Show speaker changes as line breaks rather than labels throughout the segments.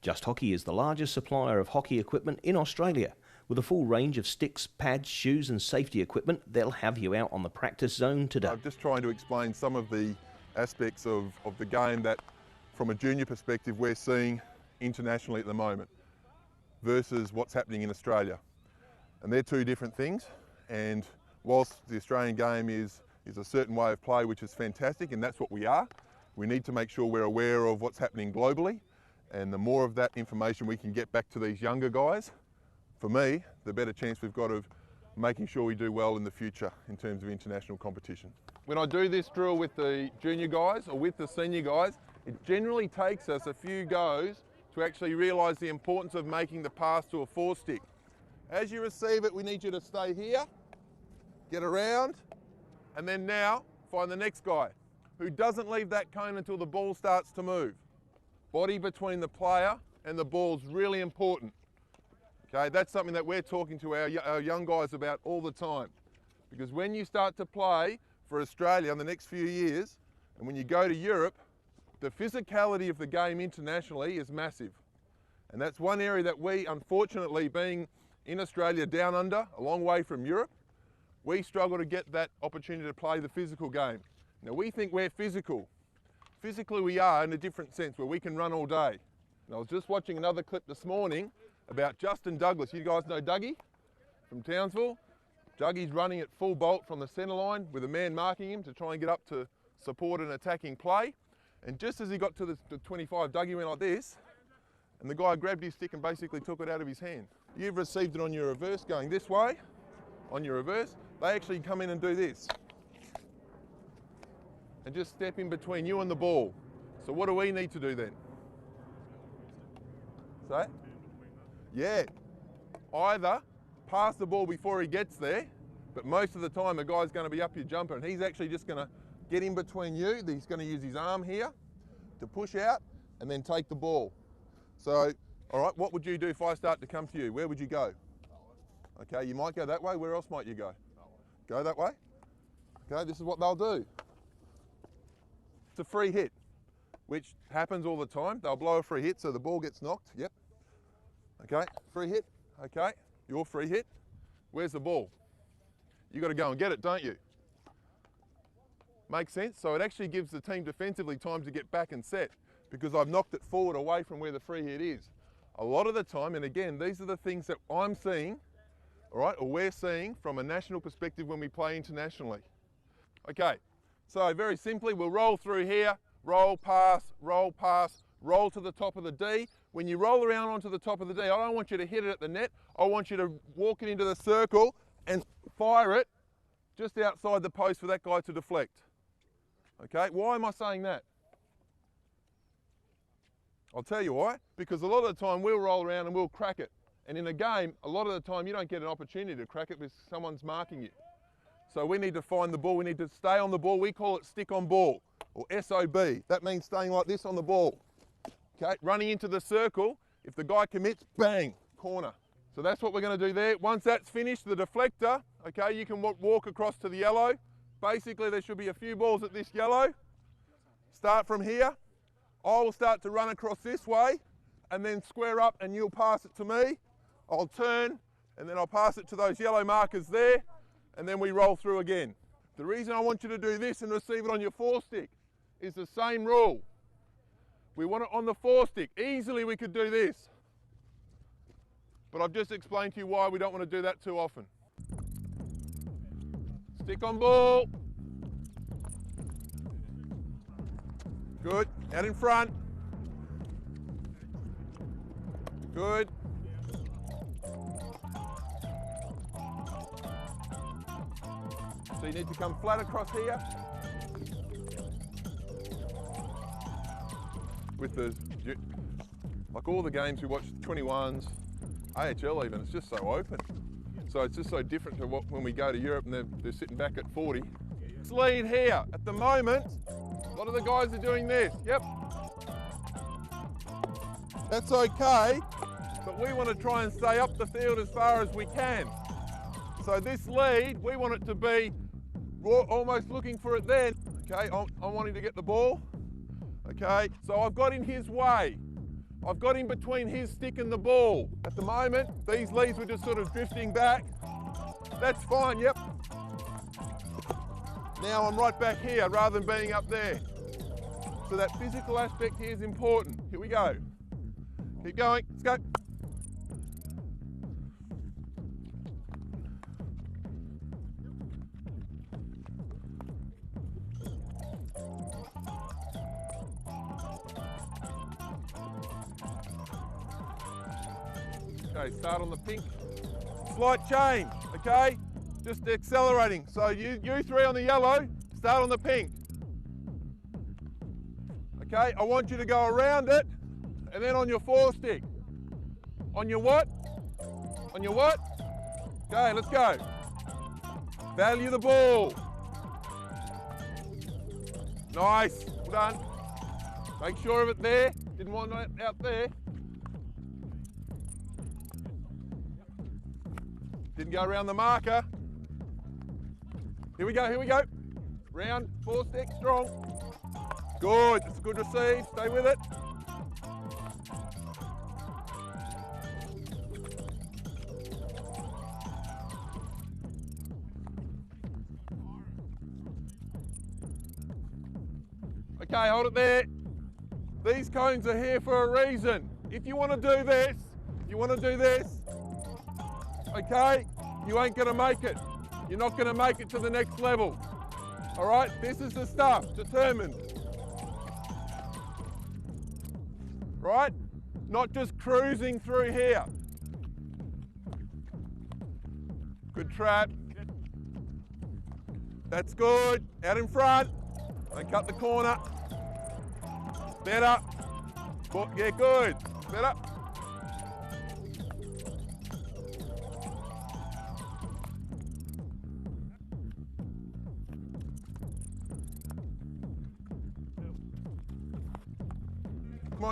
Just Hockey is the largest supplier of hockey equipment in Australia. With a full range of sticks, pads, shoes and safety equipment, they'll have you out on the practice zone today.
I'm just trying to explain some of the aspects of the game that, from a junior perspective, we're seeing internationally at the moment versus what's happening in Australia. And they're two different things. And whilst the Australian game is a certain way of play, which is fantastic, and that's what we are, we need to make sure we're aware of what's happening globally. And the more of that information we can get back to these younger guys, for me, the better chance we've got of making sure we do well in the future in terms of international competition. When I do this drill with the junior guys or with the senior guys, it generally takes us a few goes to actually realise the importance of making the pass to a four-stick. As you receive it, we need you to stay here, get around, and then now find the next guy who doesn't leave that cone until the ball starts to move. Body between the player and the ball is really important. Okay, that's something that we're talking to our young guys about all the time. Because when you start to play for Australia in the next few years, and when you go to Europe, the physicality of the game internationally is massive. And that's one area that we, unfortunately, being in Australia down under, a long way from Europe, we struggle to get that opportunity to play the physical game. Now we think we're physical. Physically we are in a different sense where we can run all day. And I was just watching another clip this morning about Justin Douglas. You guys know Dougie from Townsville? Dougie's running at full bolt from the centre line with a man marking him to try and get up to support an attacking play. And just as he got to the 25, Dougie went like this, and the guy grabbed his stick and basically took it out of his hand. You've received it on your reverse going this way, on your reverse. They actually come in and do this. And just step in between you and the ball. So what do we need to do then? Say? Yeah. Either pass the ball before he gets there, but most of the time a guy's going to be up your jumper and he's actually just going to get in between you. He's going to use his arm here to push out and then take the ball. So, all right, what would you do if I start to come to you? Where would you go? Okay, you might go that way. Where else might you go? Go that way? Okay, this is what they'll do. It's a free hit, which happens all the time. They'll blow a free hit so the ball gets knocked. Yep. Okay, free hit. Okay, your free hit. Where's the ball? You got to go and get it, don't you? Makes sense? So it actually gives the team defensively time to get back and set because I've knocked it forward away from where the free hit is. A lot of the time, and again, these are the things that I'm seeing, all right, or we're seeing from a national perspective when we play internationally. Okay, so very simply, we'll roll through here, roll, pass, roll to the top of the D. When you roll around onto the top of the D, I don't want you to hit it at the net. I want you to walk it into the circle and fire it just outside the post for that guy to deflect. Okay, why am I saying that? I'll tell you why. Because a lot of the time we'll roll around and we'll crack it. And in a game, a lot of the time you don't get an opportunity to crack it because someone's marking you. So we need to find the ball, we need to stay on the ball. We call it stick on ball, or SOB. That means staying like this on the ball. Okay, running into the circle. If the guy commits, bang, corner. So that's what we're going to do there. Once that's finished, the deflector, okay, you can walk across to the yellow. Basically, there should be a few balls at this yellow. Start from here. I will start to run across this way and then square up and you'll pass it to me. I'll turn and then I'll pass it to those yellow markers there and then we roll through again. The reason I want you to do this and receive it on your four-stick is the same rule. We want it on the four-stick. Easily we could do this. But I've just explained to you why we don't want to do that too often. Stick on ball. Good. Out in front. Good. So you need to come flat across here. With the, like all the games we watch, 21s, AHL even, it's just so open. So it's just so different to what when we go to Europe and they're sitting back at 40. Let's lead here. At the moment, a lot of the guys are doing this. Yep. That's okay, but we want to try and stay up the field as far as we can. So this lead, we want it to be almost looking for it then. Okay, I'm wanting to get the ball. Okay, so I've got in his way. I've got him between his stick and the ball. At the moment, these leads were just sort of drifting back. That's fine, yep. Now I'm right back here rather than being up there. So that physical aspect here is important. Here we go. Keep going, let's go. Okay, start on the pink. Slight change, okay? Just accelerating. So you three on the yellow, start on the pink. Okay, I want you to go around it and then on your four stick. On your what? On your what? Okay, let's go. Value the ball. Nice, well done. Make sure of it there. Didn't want it out there. Didn't go around the marker. Here we go, here we go. Round, four stick, strong. Good, it's a good receive, stay with it. Okay, hold it there. These cones are here for a reason. If you want to do this, okay, you ain't gonna make it. You're not gonna make it to the next level. All right, this is the stuff, determined. Right? Not just cruising through here. Good trap. That's good, out in front. Don't cut the corner. Better. Yeah, good, better.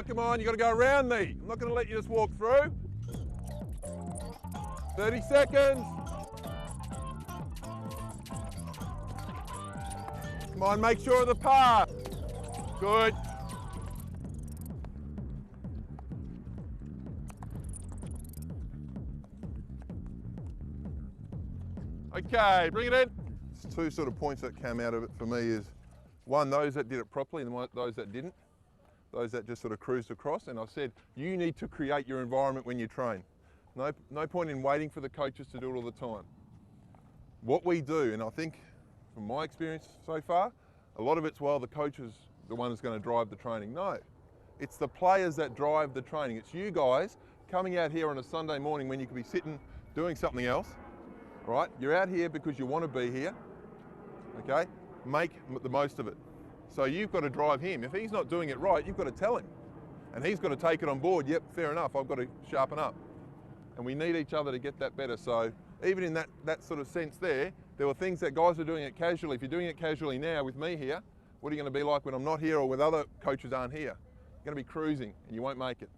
Come on, you got to go around me. I'm not going to let you just walk through. 30 seconds. Come on, make sure of the path. Good. Okay, bring it in. There's two sort of points that came out of it for me is, one, those that did it properly and those that didn't. Those that just sort of cruised across, and I said, you need to create your environment when you train. No point in waiting for the coaches to do it all the time. What we do, and I think from my experience so far, a lot of it's, well, the coach is the one who's going to drive the training. No, it's the players that drive the training. It's you guys coming out here on a Sunday morning when you could be sitting doing something else, right? You're out here because you want to be here, okay? Make the most of it. So you've got to drive him. If he's not doing it right, you've got to tell him. And he's got to take it on board. Yep, fair enough, I've got to sharpen up. And we need each other to get that better. So even in that sort of sense there were things that guys are doing it casually. If you're doing it casually now with me here, what are you going to be like when I'm not here or with other coaches aren't here? You're going to be cruising and you won't make it.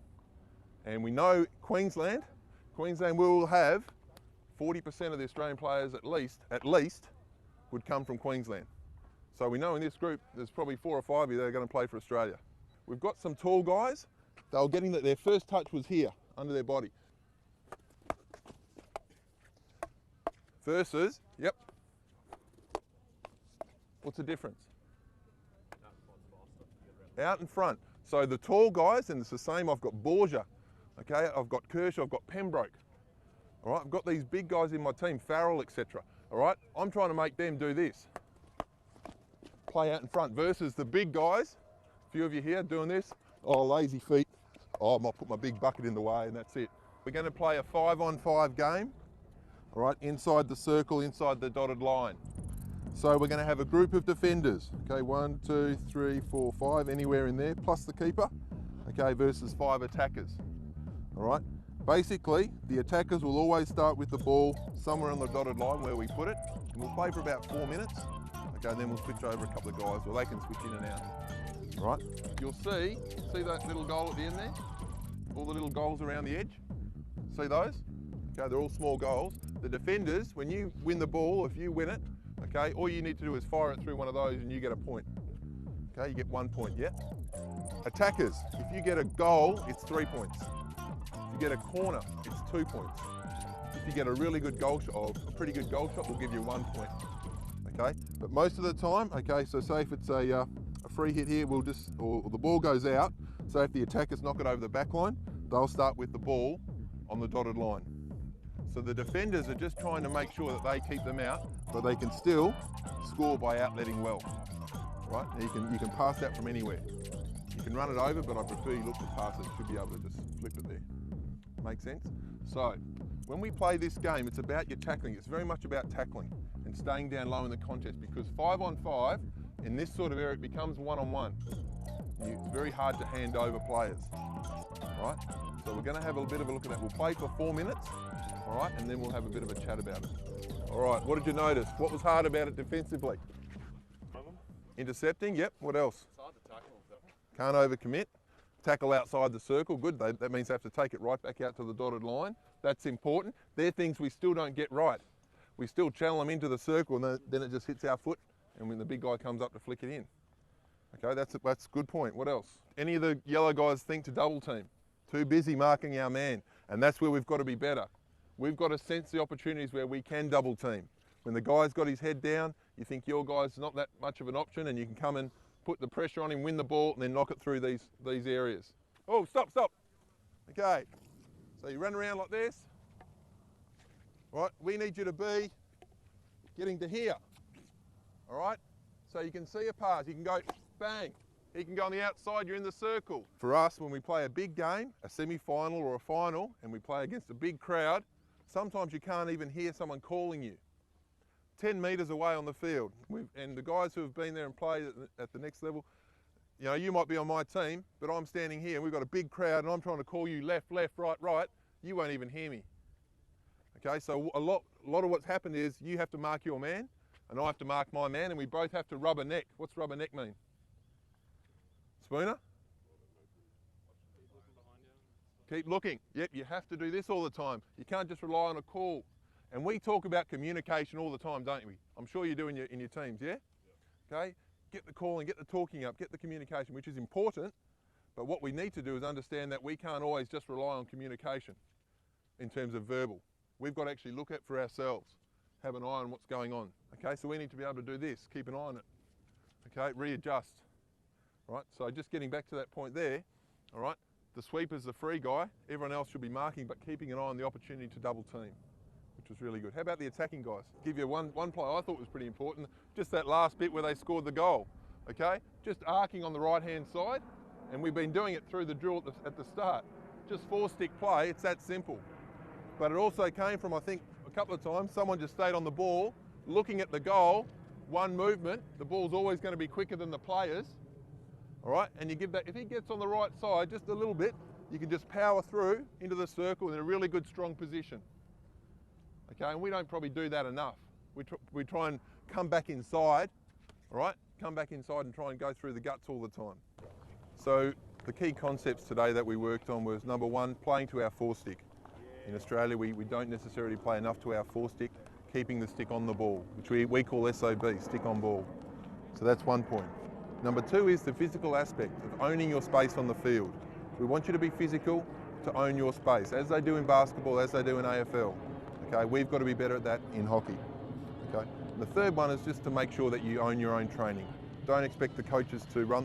And we know Queensland will have 40% of the Australian players at least would come from Queensland. So we know in this group, there's probably 4 or 5 of you that are going to play for Australia. We've got some tall guys. They were getting their first touch was here, under their body. Versus, yep. What's the difference? Out in front. So the tall guys, and it's the same, I've got Borgia, okay? I've got Kershaw, I've got Pembroke. All right, I've got these big guys in my team, Farrell, etc. All right, I'm trying to make them do this. Play out in front versus the big guys, a few of you here doing this, oh, lazy feet, oh, I might put my big bucket in the way and that's it. We're going to play a 5-on-5 game, all right, inside the circle, inside the dotted line. So we're going to have a group of defenders, okay, 1, 2, 3, 4, 5, anywhere in there, plus the keeper, okay, versus 5 attackers, all right. Basically, the attackers will always start with the ball somewhere on the dotted line where we put it, and we'll play for about 4 minutes. Okay, and then we'll switch over a couple of guys, or they can switch in and out. All right, you'll see that little goal at the end there? All the little goals around the edge? See those? Okay, they're all small goals. The defenders, when you win the ball, if you win it, okay, all you need to do is fire it through one of those and you get a point. Okay, you get 1 point, yeah? Attackers, if you get a goal, it's 3 points. If you get a corner, it's 2 points. If you get a really good goal shot, or a pretty good goal shot, we'll give you 1 point. Okay, but most of the time, okay, so say if it's a free hit here, we'll just, or the ball goes out, so if the attackers knock it over the back line, they'll start with the ball on the dotted line. So the defenders are just trying to make sure that they keep them out, but they can still score by outletting well, right? Now you can pass that from anywhere. You can run it over, but I prefer you look to pass it. You should be able to just flip it there. Make sense? So when we play this game, it's about your tackling. It's very much about tackling and staying down low in the contest, because 5-on-5, in this sort of area, it becomes 1-on-1. It's very hard to hand over players, right? So we're going to have a bit of a look at that. We'll play for 4 minutes, all right, and then we'll have a bit of a chat about it. All right, what did you notice? What was hard about it defensively? Intercepting, yep. What else?
It's hard to tackle.
Can't overcommit. Tackle outside the circle, good. That means they have to take it right back out to the dotted line. That's important. They're things we still don't get right. We still channel them into the circle, and then it just hits our foot, and when the big guy comes up to flick it in. Okay, that's a good point. What else? Any of the yellow guys think to double team? Too busy marking our man, and that's where we've got to be better. We've got to sense the opportunities where we can double team. When the guy's got his head down, you think your guy's not that much of an option, and you can come and put the pressure on him, win the ball, and then knock it through these areas. Oh, stop. Okay, so you run around like this. Right, we need you to be getting to here. All right, so you can see a pass. You can go bang. He can go on the outside, you're in the circle. For us, when we play a big game, a semi-final or a final, and we play against a big crowd, sometimes you can't even hear someone calling you. 10 metres away on the field. And the guys who have been there and played at the next level, you know, you might be on my team, but I'm standing here and we've got a big crowd and I'm trying to call you left, right, you won't even hear me. Okay, so a lot of what's happened is you have to mark your man and I have to mark my man, and we both have to rubber neck. What's rubber neck mean? Spooner? Keep looking. Yep, you have to do this all the time. You can't just rely on a call. And we talk about communication all the time, don't we? I'm sure you do in your teams, yeah? Okay? Get the calling, get the talking up, get the communication, which is important. But what we need to do is understand that we can't always just rely on communication in terms of verbal. We've got to actually look at for ourselves, have an eye on what's going on. Okay, so we need to be able to do this, keep an eye on it. Okay, readjust. Right, so just getting back to that point there, all right, the sweeper's the free guy, everyone else should be marking, but keeping an eye on the opportunity to double team, which was really good. How about the attacking guys? Give you one play I thought was pretty important, just that last bit where they scored the goal, okay? Just arcing on the right-hand side, and we've been doing it through the drill at the start. Just 4-stick play, it's that simple. But it also came from, I think, a couple of times, someone just stayed on the ball, looking at the goal, one movement, the ball's always going to be quicker than the players, all right, and you give that, if he gets on the right side just a little bit, you can just power through into the circle in a really good, strong position. Okay, and we don't probably do that enough. We try and come back inside, all right, come back inside and try and go through the guts all the time. So the key concepts today that we worked on was, number one, playing to our 4-stick. In Australia, we don't necessarily play enough to our 4-stick, keeping the stick on the ball, which we call SOB, stick on ball. So that's one point. Number two is the physical aspect of owning your space on the field. We want you to be physical, to own your space, as they do in basketball, as they do in AFL. Okay, we've got to be better at that in hockey. Okay, and the third one is just to make sure that you own your own training. Don't expect the coaches to run